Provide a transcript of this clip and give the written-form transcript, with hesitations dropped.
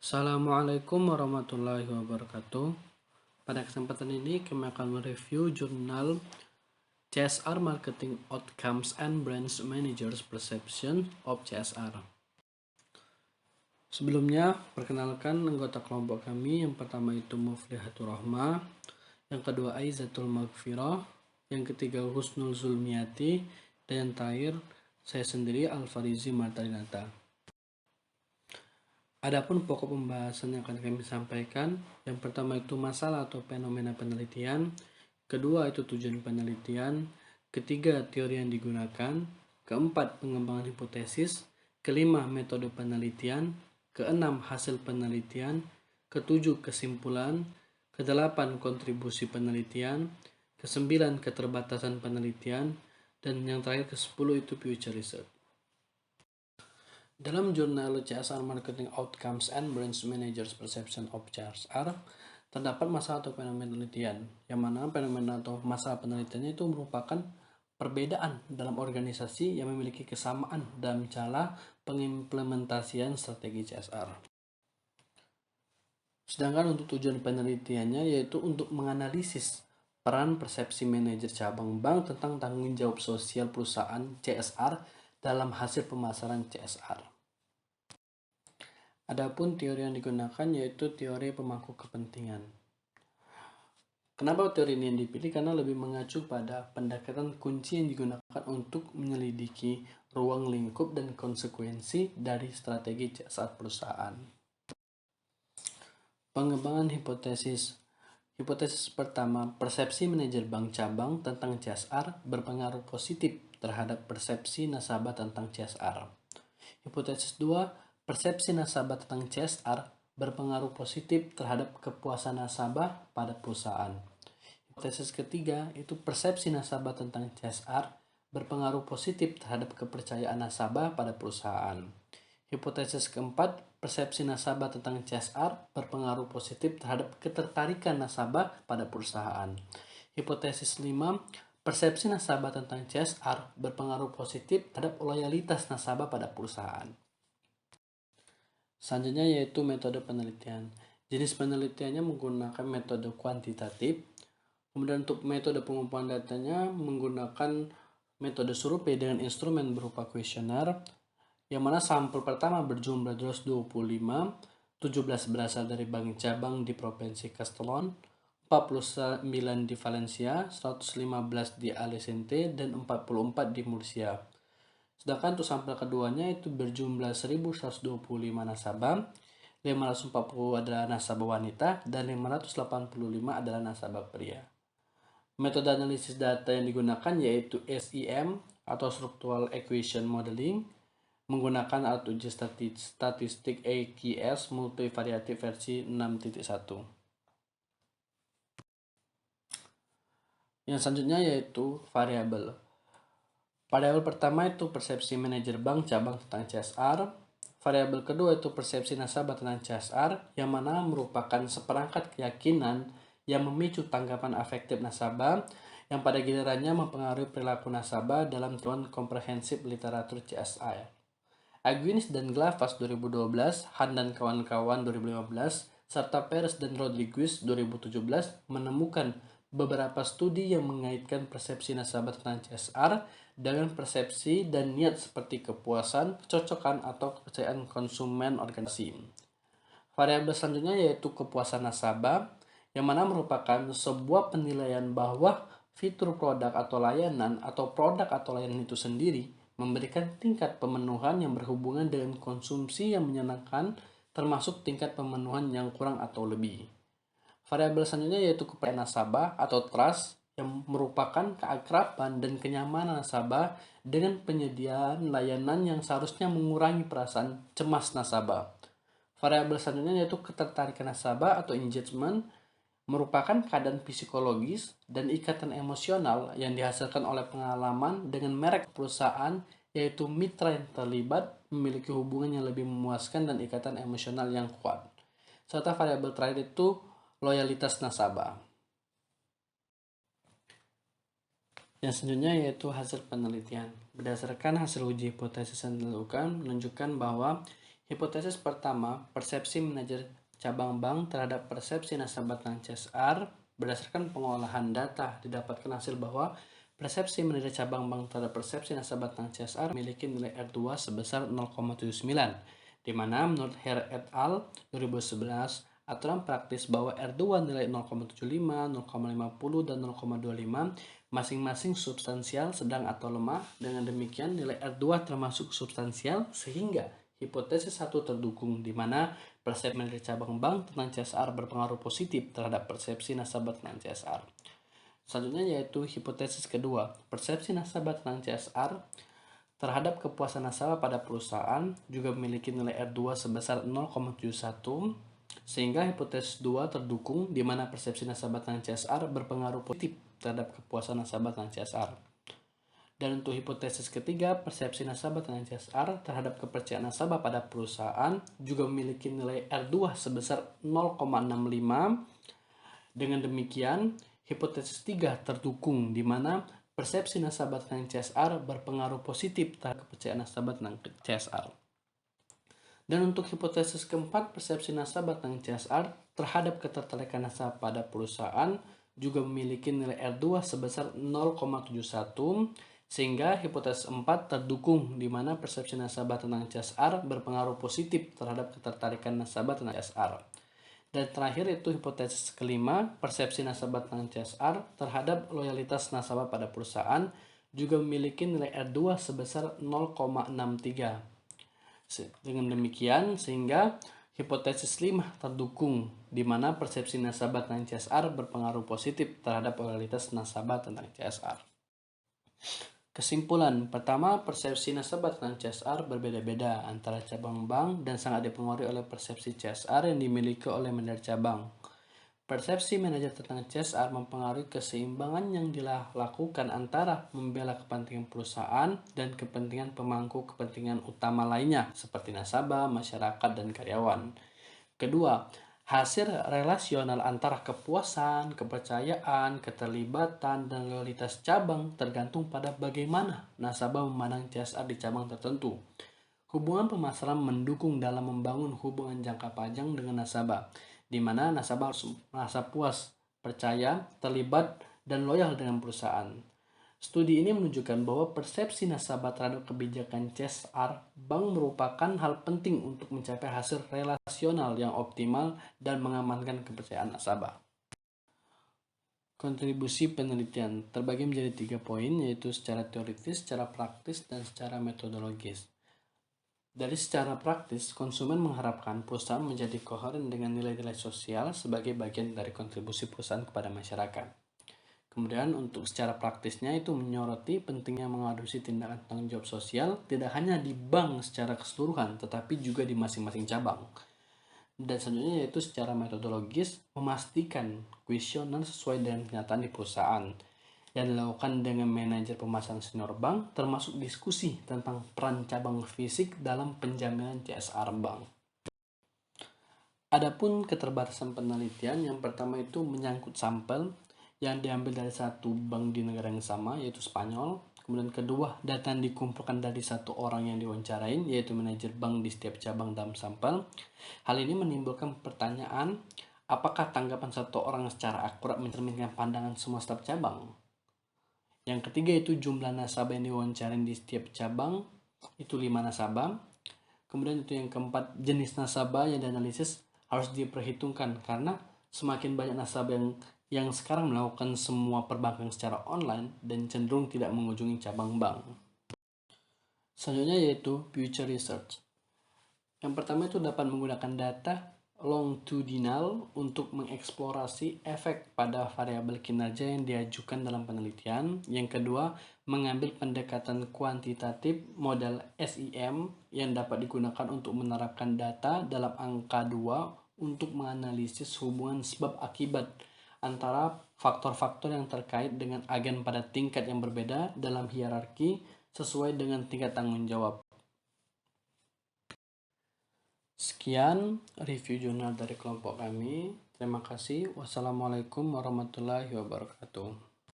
Assalamualaikum warahmatullahi wabarakatuh. Pada kesempatan ini kami akan mereview jurnal CSR Marketing Outcomes and Branch Managers Perception of CSR. Sebelumnya, perkenalkan anggota kelompok kami. Yang pertama itu Muflihatur Rahma, yang kedua Aizatul Maghfirah, yang ketiga Husnul Zulmiati, dan yang terakhir saya sendiri Alfarizi Martarinata. Adapun pokok pembahasan yang akan kami sampaikan, yang pertama itu masalah atau fenomena penelitian, kedua itu tujuan penelitian, ketiga teori yang digunakan, keempat pengembangan hipotesis, kelima metode penelitian, keenam hasil penelitian, ketujuh kesimpulan, kedelapan kontribusi penelitian, kesembilan keterbatasan penelitian, dan yang terakhir ke-10 itu future research. Dalam jurnal CSR Marketing Outcomes and Branch Managers Perception of CSR, terdapat masalah atau fenomena penelitian, yang mana fenomena atau masalah penelitiannya itu merupakan perbedaan dalam organisasi yang memiliki kesamaan dalam cara pengimplementasian strategi CSR. Sedangkan untuk tujuan penelitiannya yaitu untuk menganalisis peran persepsi manajer cabang bank tentang tanggung jawab sosial perusahaan CSR dalam hasil pemasaran CSR. Adapun teori yang digunakan yaitu teori pemangku kepentingan. Kenapa teori ini yang dipilih? Karena lebih mengacu pada pendekatan kunci yang digunakan untuk menyelidiki ruang lingkup dan konsekuensi dari strategi CSR perusahaan. Pengembangan hipotesis. Hipotesis pertama, persepsi manajer bank cabang tentang CSR berpengaruh positif terhadap persepsi nasabah tentang CSR. Hipotesis 2, persepsi nasabah tentang CSR berpengaruh positif terhadap kepuasan nasabah pada perusahaan. Hipotesis ketiga, itu persepsi nasabah tentang CSR berpengaruh positif terhadap kepercayaan nasabah pada perusahaan. Hipotesis keempat, persepsi nasabah tentang CSR berpengaruh positif terhadap ketertarikan nasabah pada perusahaan. Hipotesis 5, persepsi nasabah tentang CSR berpengaruh positif terhadap loyalitas nasabah pada perusahaan. Selanjutnya yaitu metode penelitian. Jenis penelitiannya menggunakan metode kuantitatif. Kemudian untuk metode pengumpulan datanya menggunakan metode survei dengan instrumen berupa kuesioner, yang mana sampel pertama berjumlah 225, 17 berasal dari bank cabang di Provinsi Castellon, 49 di Valencia, 115 di Alicante, dan 44 di Murcia. Sedangkan untuk sampel keduanya itu berjumlah 1125 nasabah, 540 adalah nasabah wanita, dan 585 adalah nasabah pria. Metode analisis data yang digunakan yaitu SEM atau Structural Equation Modeling, menggunakan alat uji statistik AQS multivariatif versi 6.1. Yang selanjutnya yaitu variabel. Variabel pertama itu persepsi manajer bank cabang tentang CSR. Variabel kedua itu persepsi nasabah tentang CSR, yang mana merupakan seperangkat keyakinan yang memicu tanggapan afektif nasabah yang pada gilirannya mempengaruhi perilaku nasabah dalam temuan komprehensif literatur CSR. Aguinis dan Glavas 2012, Han dan kawan-kawan 2015, serta Perez dan Rodriguez 2017 menemukan beberapa studi yang mengaitkan persepsi nasabah tentang CSR dengan persepsi dan niat seperti kepuasan, kecocokan, atau kepercayaan konsumen organisasi. Variabel selanjutnya yaitu kepuasan nasabah, yang mana merupakan sebuah penilaian bahwa fitur produk atau layanan itu sendiri memberikan tingkat pemenuhan yang berhubungan dengan konsumsi yang menyenangkan, termasuk tingkat pemenuhan yang kurang atau lebih. Variabel selanjutnya yaitu kepercayaan nasabah atau trust, yang merupakan keakraban dan kenyamanan nasabah dengan penyediaan layanan yang seharusnya mengurangi perasaan cemas nasabah. Variabel selanjutnya yaitu ketertarikan nasabah atau engagement, merupakan keadaan psikologis dan ikatan emosional yang dihasilkan oleh pengalaman dengan merek perusahaan, yaitu mitra yang terlibat memiliki hubungan yang lebih memuaskan dan ikatan emosional yang kuat. Serta variabel terakhir itu loyalitas nasabah. Yang selanjutnya yaitu hasil penelitian. Berdasarkan hasil uji hipotesis yang dilakukan menunjukkan bahwa Hipotesis pertama, persepsi manajer cabang bank terhadap persepsi nasabah tentang CSR. Berdasarkan pengolahan data, didapatkan hasil bahwa persepsi manajer cabang bank terhadap persepsi nasabah tentang CSR memiliki nilai R2 sebesar 0,79, di mana menurut Herr et al. 2011, aturan praktis bahwa R2 nilai 0,75, 0,50, dan 0,25 masing-masing substansial, sedang, atau lemah. Dengan demikian, nilai R2 termasuk substansial sehingga hipotesis satu terdukung, di mana persepsi manajer cabang bank tentang CSR berpengaruh positif terhadap persepsi nasabah tentang CSR. Selanjutnya yaitu hipotesis kedua, persepsi nasabah tentang CSR terhadap kepuasan nasabah pada perusahaan juga memiliki nilai R2 sebesar 0,71, sehingga hipotesis 2 terdukung, di mana persepsi nasabah tentang CSR berpengaruh positif terhadap kepuasan nasabah tentang CSR. Dan untuk hipotesis ketiga, persepsi nasabah tentang CSR terhadap kepercayaan nasabah pada perusahaan juga memiliki nilai R2 sebesar 0,65. Dengan demikian, hipotesis 3 terdukung, di mana persepsi nasabah tentang CSR berpengaruh positif terhadap kepercayaan nasabah tentang CSR. Dan untuk hipotesis keempat, persepsi nasabah tentang CSR terhadap ketertarikan nasabah pada perusahaan juga memiliki nilai R2 sebesar 0,71, sehingga hipotesis 4 terdukung, di mana persepsi nasabah tentang CSR berpengaruh positif terhadap ketertarikan nasabah tentang CSR. Dan terakhir itu hipotesis kelima, persepsi nasabah tentang CSR terhadap loyalitas nasabah pada perusahaan juga memiliki nilai R2 sebesar 0,63. Dengan demikian, sehingga hipotesis 5 terdukung, di mana persepsi nasabah tentang CSR berpengaruh positif terhadap loyalitas nasabah tentang CSR. Kesimpulan pertama, persepsi nasabah tentang CSR berbeda-beda antara cabang bank dan sangat dipengaruhi oleh persepsi CSR yang dimiliki oleh manajer cabang. Persepsi manajer tentang CSR mempengaruhi keseimbangan yang dilakukan antara membela kepentingan perusahaan dan kepentingan pemangku kepentingan utama lainnya seperti nasabah, masyarakat, dan karyawan. Kedua, hasil relasional antara kepuasan, kepercayaan, keterlibatan, dan loyalitas cabang tergantung pada bagaimana nasabah memandang CSR di cabang tertentu. Hubungan pemasaran mendukung dalam membangun hubungan jangka panjang dengan nasabah, di mana nasabah harus merasa puas, percaya, terlibat, dan loyal dengan perusahaan. Studi ini menunjukkan bahwa persepsi nasabah terhadap kebijakan CSR bank merupakan hal penting untuk mencapai hasil relasional yang optimal dan mengamankan kepercayaan nasabah. Kontribusi penelitian terbagi menjadi 3 poin, yaitu secara teoritis, secara praktis, dan secara metodologis. Dari secara praktis, konsumen mengharapkan perusahaan menjadi koheren dengan nilai-nilai sosial sebagai bagian dari kontribusi perusahaan kepada masyarakat. Kemudian untuk secara praktisnya itu menyoroti pentingnya mengadopsi tindakan tanggung jawab sosial tidak hanya di bank secara keseluruhan, tetapi juga di masing-masing cabang. Dan selanjutnya yaitu secara metodologis, memastikan kuesioner sesuai dengan kenyataan di perusahaan yang dilakukan dengan manajer pemasaran senior bank, termasuk diskusi tentang peran cabang fisik dalam penjaminan CSR bank. Adapun keterbatasan penelitian, yang pertama itu menyangkut sampel yang diambil dari satu bank di negara yang sama, yaitu Spanyol. Kemudian kedua, data yang dikumpulkan dari satu orang yang diwawancarain, yaitu manajer bank di setiap cabang dalam sampel. Hal ini menimbulkan pertanyaan, apakah tanggapan satu orang secara akurat mencerminkan pandangan semua staf cabang? Yang ketiga itu jumlah nasabah yang diwawancarain di setiap cabang, itu 5 nasabah. Kemudian itu yang keempat, jenis nasabah yang dianalisis harus diperhitungkan karena semakin banyak nasabah yang sekarang melakukan semua perbankan secara online dan cenderung tidak mengunjungi cabang bank. Selanjutnya yaitu future research. Yang pertama itu dapat menggunakan data longitudinal untuk mengeksplorasi efek pada variabel kinerja yang diajukan dalam penelitian. Yang kedua, mengambil pendekatan kuantitatif model SIM yang dapat digunakan untuk menerapkan data dalam angka 2 untuk menganalisis hubungan sebab akibat antara faktor-faktor yang terkait dengan agen pada tingkat yang berbeda dalam hierarki sesuai dengan tingkat tanggung jawab. Sekian review jurnal dari kelompok kami. Terima kasih. Wassalamualaikum warahmatullahi wabarakatuh.